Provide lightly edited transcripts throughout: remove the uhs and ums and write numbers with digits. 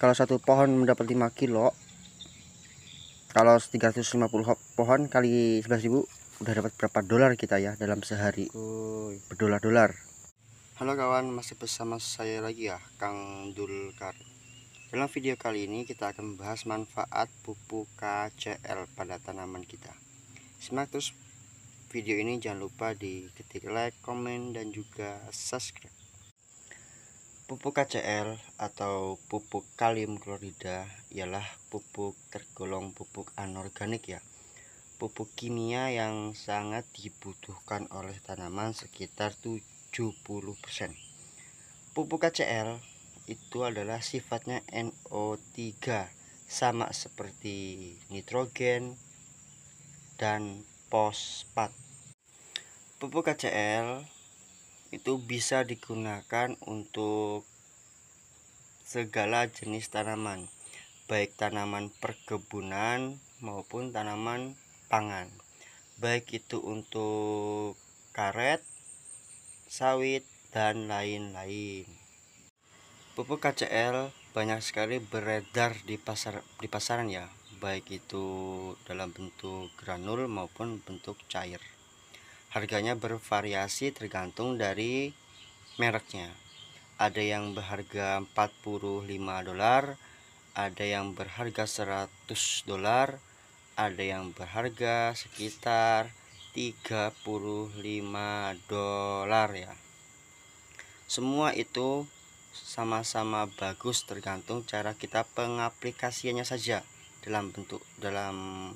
Kalau satu pohon mendapat 5 kilo, kalau 350 pohon kali 11.000 udah dapat berapa dolar kita ya dalam sehari. Berdolar-dolar. Halo kawan, masih bersama saya lagi ya, Kang Dulkar. Dalam video kali ini kita akan membahas manfaat pupuk KCL pada tanaman kita. Simak terus video ini, jangan lupa diketik like, komen, dan juga subscribe. Pupuk KCL atau pupuk kalium klorida ialah pupuk tergolong pupuk anorganik ya. Pupuk kimia yang sangat dibutuhkan oleh tanaman sekitar 70%. Pupuk KCL itu adalah sifatnya NO3, sama seperti nitrogen dan fosfat. Pupuk KCL itu bisa digunakan untuk segala jenis tanaman, baik tanaman perkebunan maupun tanaman pangan, baik itu untuk karet, sawit, dan lain-lain. Pupuk KCL banyak sekali beredar di pasaran ya, baik itu dalam bentuk granul maupun bentuk cair. Harganya bervariasi tergantung dari mereknya. Ada yang berharga 45 dolar, ada yang berharga 100 dolar, ada yang berharga sekitar 35 dolar ya. Semua itu sama-sama bagus, tergantung cara kita pengaplikasiannya saja dalam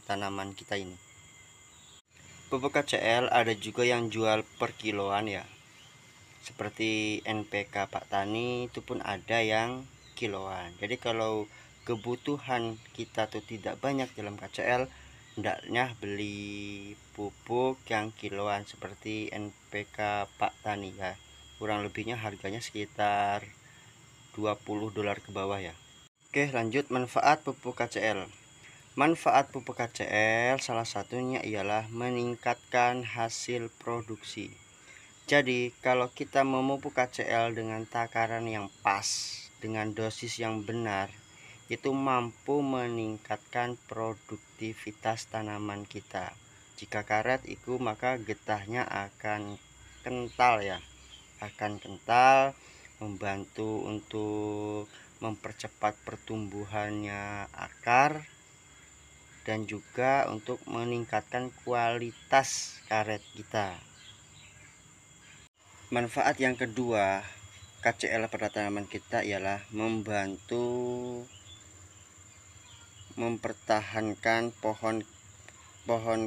tanaman kita ini. Pupuk KCL ada juga yang jual per kiloan ya, seperti NPK Pak Tani itu pun ada yang kiloan. Jadi kalau kebutuhan kita tuh tidak banyak dalam KCL, hendaknya beli pupuk yang kiloan seperti NPK Pak Tani ya. Kurang lebihnya harganya sekitar 20 dolar ke bawah ya. Oke, lanjut manfaat pupuk KCL. Manfaat pupuk KCL salah satunya ialah meningkatkan hasil produksi. Jadi kalau kita memupuk KCL dengan takaran yang pas, dengan dosis yang benar, itu mampu meningkatkan produktivitas tanaman kita. Jika karet itu, maka getahnya akan kental ya, akan kental, membantu untuk mempercepat pertumbuhannya akar, dan juga untuk meningkatkan kualitas karet kita. Manfaat yang kedua KCL pada tanaman kita ialah membantu mempertahankan pohon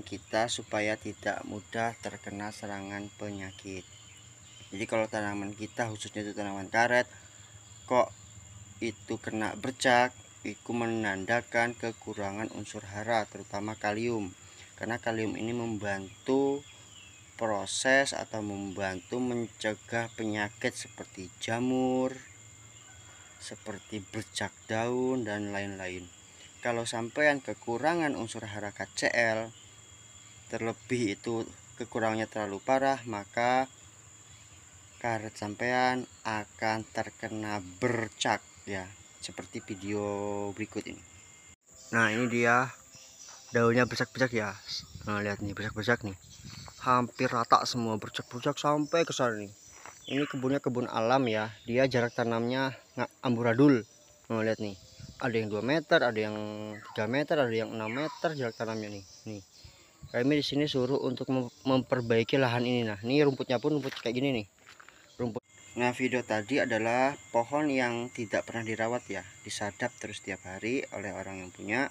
kita supaya tidak mudah terkena serangan penyakit. Jadi kalau tanaman kita, khususnya itu tanaman karet, kok itu kena bercak, itu menandakan kekurangan unsur hara, terutama kalium. Karena kalium ini membantu proses atau membantu mencegah penyakit seperti jamur, seperti bercak daun, dan lain-lain. Kalau sampean kekurangan unsur hara KCL, terlebih itu kekurangannya terlalu parah, maka karet sampean akan terkena bercak ya, seperti video berikut ini. Nah, ini dia daunnya bercak-bercak ya. Nah, lihat nih, bercak-bercak nih, hampir rata semua, bercak-bercak sampai ke sana nih. Ini kebunnya kebun alam ya, dia jarak tanamnya amburadul. Nah, lihat nih, ada yang 2 meter, ada yang 3 meter, ada yang 6 meter jarak tanamnya nih. Kami di sini suruh untuk memperbaiki lahan ini. Nah, ini rumputnya pun rumput kayak gini nih, rumput. Nah, video tadi adalah pohon yang tidak pernah dirawat ya, disadap terus tiap hari oleh orang yang punya,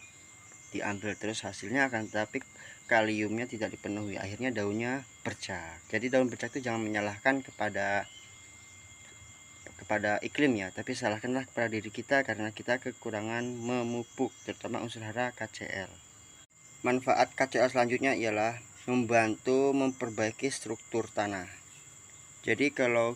diambil terus hasilnya, akan tetapi kaliumnya tidak dipenuhi, akhirnya daunnya bercak. Jadi daun bercak itu jangan menyalahkan kepada iklim ya, tapi salahkanlah kepada diri kita karena kita kekurangan memupuk, terutama unsur hara KCL. Manfaat KCL selanjutnya ialah membantu memperbaiki struktur tanah. Jadi kalau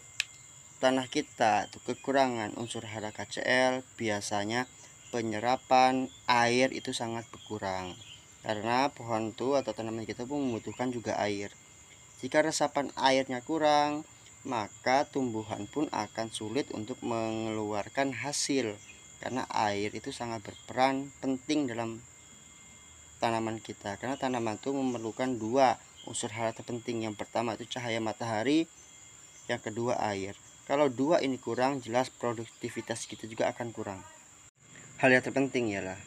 tanah kita itu kekurangan unsur hara KCL, biasanya penyerapan air itu sangat berkurang, karena pohon itu atau tanaman kita pun membutuhkan juga air. Jika resapan airnya kurang, maka tumbuhan pun akan sulit untuk mengeluarkan hasil. karena air itu sangat berperan penting dalam tanaman kita, karena tanaman itu memerlukan dua unsur hara terpenting. Yang pertama itu cahaya matahari, yang kedua air. Kalau dua ini kurang, jelas produktivitas kita juga akan kurang. Hal yang terpenting ialah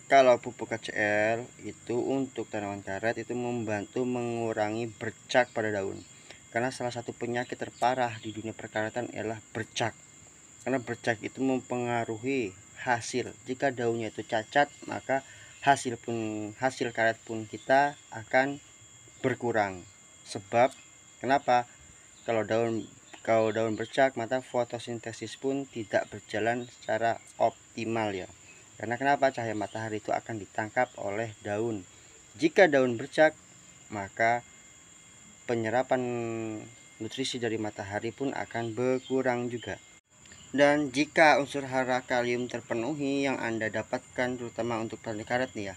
kalau pupuk KCL itu untuk tanaman karet itu membantu mengurangi bercak pada daun, karena salah satu penyakit terparah di dunia perkaretan ialah bercak. Karena bercak itu mempengaruhi hasil. Jika daunnya itu cacat, maka hasil karet pun kita akan berkurang. Sebab kenapa? Kalau daun bercak, maka fotosintesis pun tidak berjalan secara optimal ya. Karena kenapa? Cahaya matahari itu akan ditangkap oleh daun. Jika daun bercak, maka penyerapan nutrisi dari matahari pun akan berkurang juga. Dan jika unsur hara kalium terpenuhi yang Anda dapatkan terutama untuk petani karet nih ya,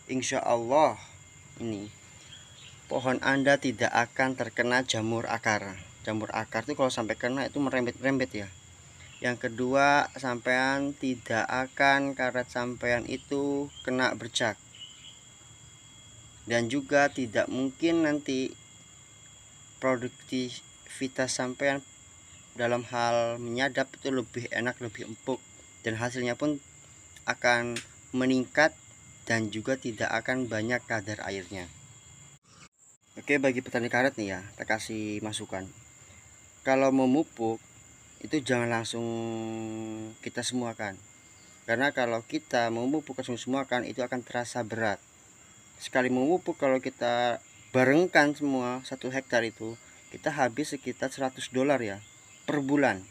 insya Allah ini pohon Anda tidak akan terkena jamur akar. Jamur akar itu kalau sampai kena itu merembet-rembet ya. Yang kedua, sampean tidak akan karet sampean itu kena bercak. Dan juga tidak mungkin nanti produktivitas sampean dalam hal menyadap itu lebih enak, lebih empuk, dan hasilnya pun akan meningkat dan juga tidak akan banyak kadar airnya. Oke, bagi petani karet nih ya, kita kasih masukan. Kalau memupuk itu jangan langsung kita semuakan, karena kalau kita memupuk langsung semuakan itu akan terasa berat. Sekali memupuk kalau kita barengkan semua 1 hektar itu, kita habis sekitar $100 ya per bulan.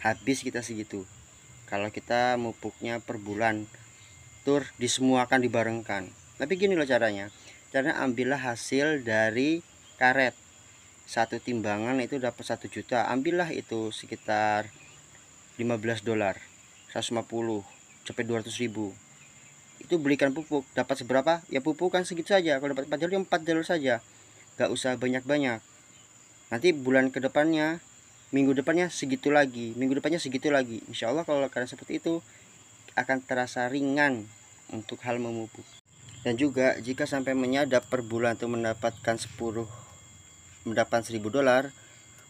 Habis kita segitu kalau kita mupuknya per bulan, tur disemuakan, dibarengkan. Tapi gini loh caranya ambillah hasil dari karet. Satu timbangan itu dapat 1 juta, ambillah itu sekitar $15, 150 sampai 200.000. Itu belikan pupuk, dapat seberapa ya pupukan segitu saja. Kalau dapat 4 jalur, 4 jalur saja, gak usah banyak-banyak. Nanti bulan kedepannya, minggu depannya segitu lagi, minggu depannya segitu lagi. Insya Allah kalau kalian seperti itu akan terasa ringan untuk hal memupuk. Dan juga jika sampai menyadap per bulan itu mendapatkan $1.000,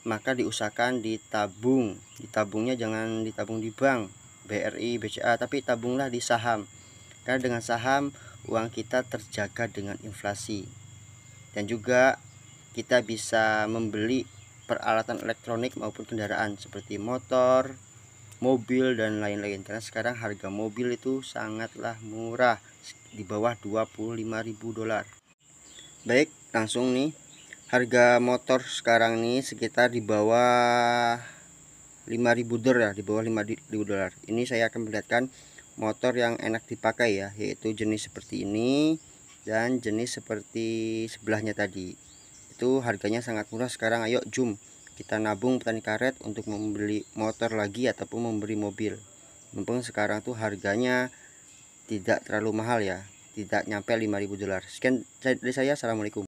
maka diusahakan ditabung. Ditabungnya jangan ditabung di bank BRI, BCA, tapi tabunglah di saham. Karena dengan saham uang kita terjaga dengan inflasi. Dan juga kita bisa membeli peralatan elektronik maupun kendaraan seperti motor, mobil, dan lain-lain. Karena sekarang harga mobil itu sangatlah murah, di bawah $25.000. Baik, langsung nih. Harga motor sekarang nih sekitar di bawah $5.000 ya, di bawah $5.000. Ini saya akan melihatkan motor yang enak dipakai ya, yaitu jenis seperti ini dan jenis seperti sebelahnya tadi. Itu harganya sangat murah sekarang. Ayo jom kita nabung petani karet untuk membeli motor lagi ataupun membeli mobil. Mumpung sekarang tuh harganya tidak terlalu mahal ya, tidak nyampe $5.000. Sekian dari saya, assalamualaikum.